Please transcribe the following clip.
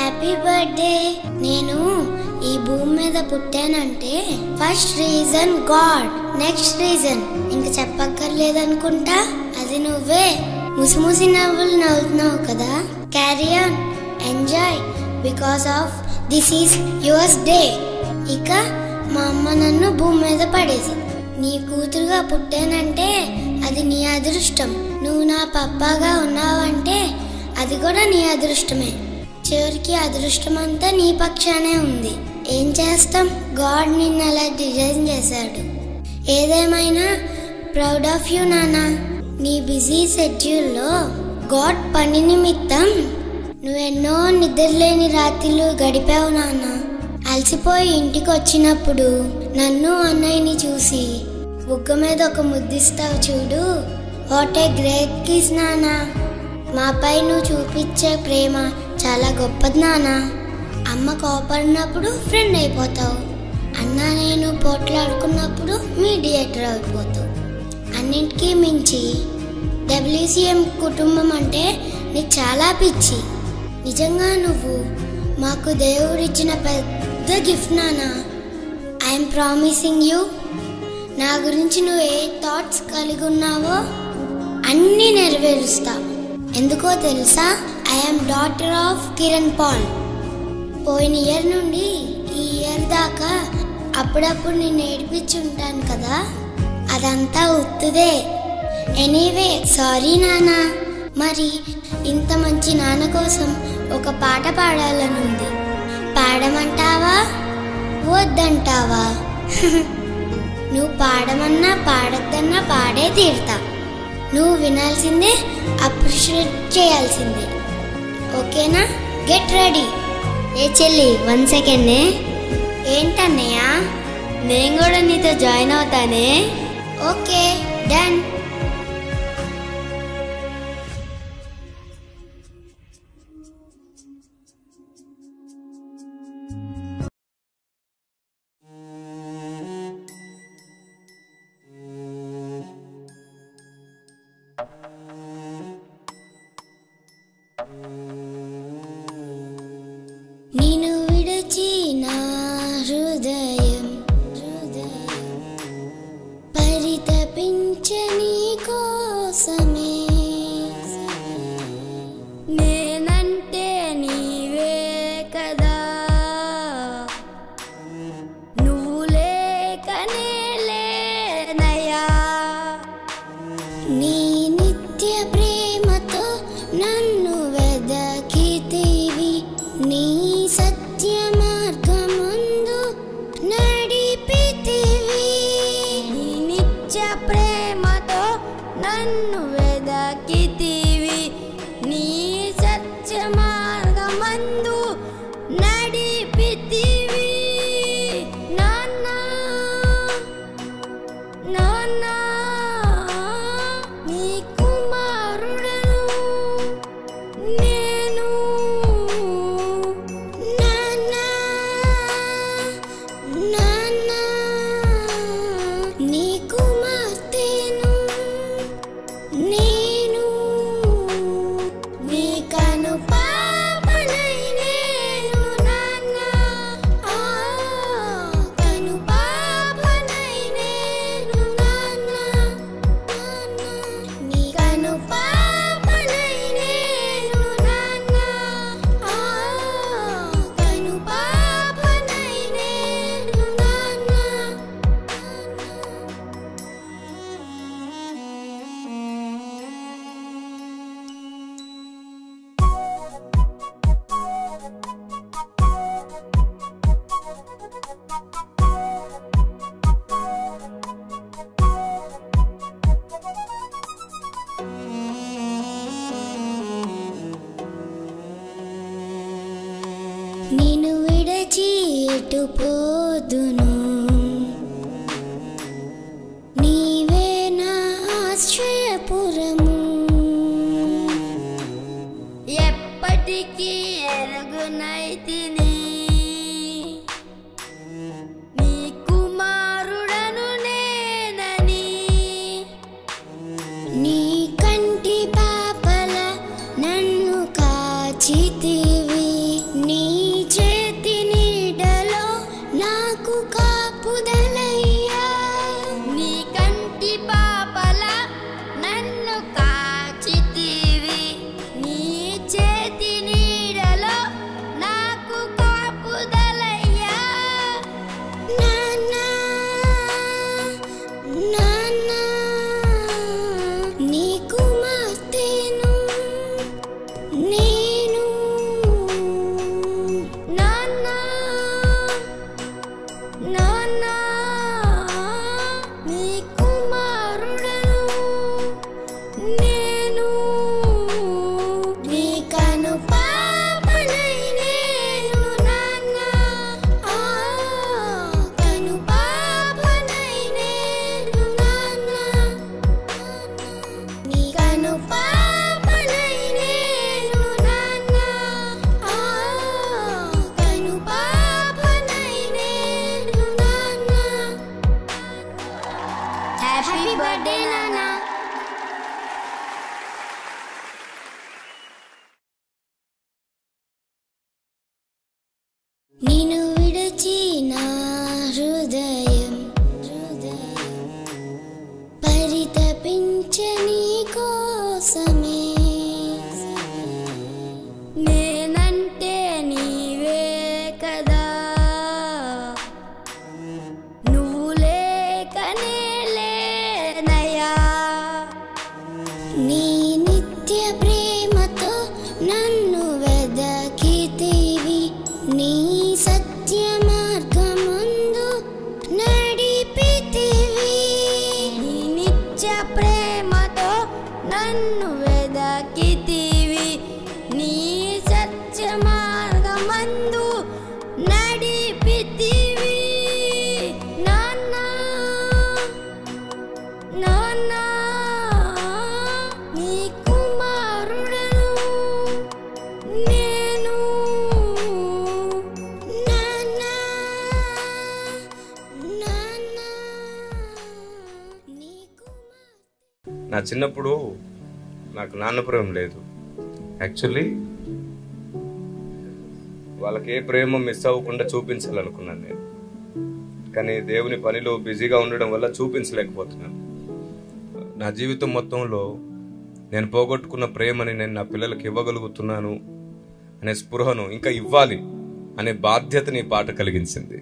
Happy birthday. నేను ఈ భూమి మీద పుట్టానంటే first reason God, next reason ఇంక చెప్పక్కర్లేదనుకుంటా, అది నువ్వే. ముసిముసి నవ్వులు నవ్వుతున్నావు కదా, carry on, enjoy, because of this is yours day. ఇక మా అమ్మ నన్ను భూమి మీద పడేసి నీ కూతురుగా పుట్టానంటే అది నీ అదృష్టం. నువ్వు నా పప్పాగా ఉన్నావంటే అది కూడా నీ అదృష్టమే. చివరికి అదృష్టం అంతా నీ పక్షానే ఉంది. ఏం చేస్తాం, గాడ్ నిన్ను అలా డిజైన్ చేశాడు. ఏదేమైనా ప్రౌడ్ ఆఫ్ యూ నాన్న. నీ బిజీ షెడ్యూల్లో గాడ్ పని నిమిత్తం నువ్వెన్నో నిద్రలేని రాత్రులు గడిపావు నాన్న. అలసిపోయి ఇంటికి వచ్చినప్పుడు నన్ను అన్నయ్యని చూసి బుగ్గ మీద ఒక ముద్దిస్తావు చూడు, వాట్ ఏ గ్రేట్ కిస్ నాన్న. మాపై నువ్వు చూపించే ప్రేమ చాలా గొప్పది నాన్న. అమ్మ కోపడినప్పుడు ఫ్రెండ్ అయిపోతావు, అన్న నేను పోట్లాడుకున్నప్పుడు మీడియేటర్ అయిపోతావు. అన్నింటికీ మించి WCM కుటుంబం అంటే నీకు చాలా పిచ్చి. నిజంగా నువ్వు మాకు దేవుడిచ్చిన పెద్ద గిఫ్ట్ నాన్న. ఐఎమ్ ప్రామిసింగ్ యూ, నా గురించి నువ్వు ఏ థాట్స్ కలిగి ఉన్నావో అన్నీ నెరవేరుస్తా. ఎందుకో తెలుసా, I'm daughter of Kiran Pal. పోయిన ఇయర్ నుండి ఈ ఇయర్ దాకా అప్పుడప్పుడు నేను ఏడిపించుంటాను కదా, అదంతా ఉత్తుదే. ఎనీవే సారీ నాన్న. మరి ఇంత మంచి నాన్న కోసం ఒక పాట పాడాలనుంది. పాడమంటావా వద్దంటావా? నువ్వు పాడమన్నా పాడద్దన్నా పాడే తీరుతా. నువ్వు వినాల్సిందే, అప్రిషియేట్ చేయాల్సిందే. ఓకేనా? Get ready. ఏ చెల్లి 1 సెకండ్. ఏంటన్నయ్య? నేను కూడా నీతో జాయిన్ అవుతానే. Okay done. నిన్ను విడిచి నా హృదయం పరితపించని కోసమే, నేనంటే నీవే కదా, నువ్వు లేకనే లేనయ్యా. నీ నిత్య ప్రేమతో నన్ను వెదకితివి, నీ సత్య మార్గమందు నడిపితివి. నీ నిత్య ప్రేమతో నన్ను వెదకితివి, నీ సత్య మార్గమందు నడిపితివి. నాన్న నాన్న నీ కుమారుడను నేను, నాన్న నాన్న నీ కుమార్తెను నేను. కాపుదలయ్యా నీ కంటి పాపలా నన్ను కాచితివి నీ చేతి నీడలో నాకు కాపుదలయ్యా నాన్నా నాన్నా నీ కుమార్తెను నేను నాన్నా నాన్నా నీ కుమారుడను నేను నీ కను పాపనై నేను నాన్నా కను పాపనై నేను నాన్నా నీ కను పాపనై నేను నాన్నా కను పాపనై నేను నాన్నా హ్యాపీ బర్త్డే నాన్నా నిన్ను విడిచి నా హృదయం పరితపించని కోసమే నేనంటే నీవే కదా నువ్వు లేకనే లేనయ్యా నీ నిత్య ప్రేమతో నన్ను వెదకితివి నీ సత్య మార్గమందు నడిపితివి నీ నిత్య ప్రేమతో నన్ను వెదకితివి నీ సత్య మార్గమందు నడిపితివి నాన్నా నాన్నా నీ కుమారుడను నేను నాన్నా నాన్నా నీ కుమార్తె నా చిన్నప్పుడు నాకు నాన్న ప్రేమ లేదు. యాక్చువల్లీ వాళ్ళకి ఏ ప్రేమ మిస్ అవ్వకుండా చూపించాలనుకున్నాను నేను, కానీ దేవుని పనిలో బిజీగా ఉండడం వల్ల చూపించలేకపోతున్నాను. నా జీవితం మొత్తంలో నేను పోగొట్టుకున్న ప్రేమని నేను నా పిల్లలకి ఇవ్వగలుగుతున్నాను అనే స్పృహను ఇంకా ఇవ్వాలి అనే బాధ్యతని ఈ పాట కలిగించింది.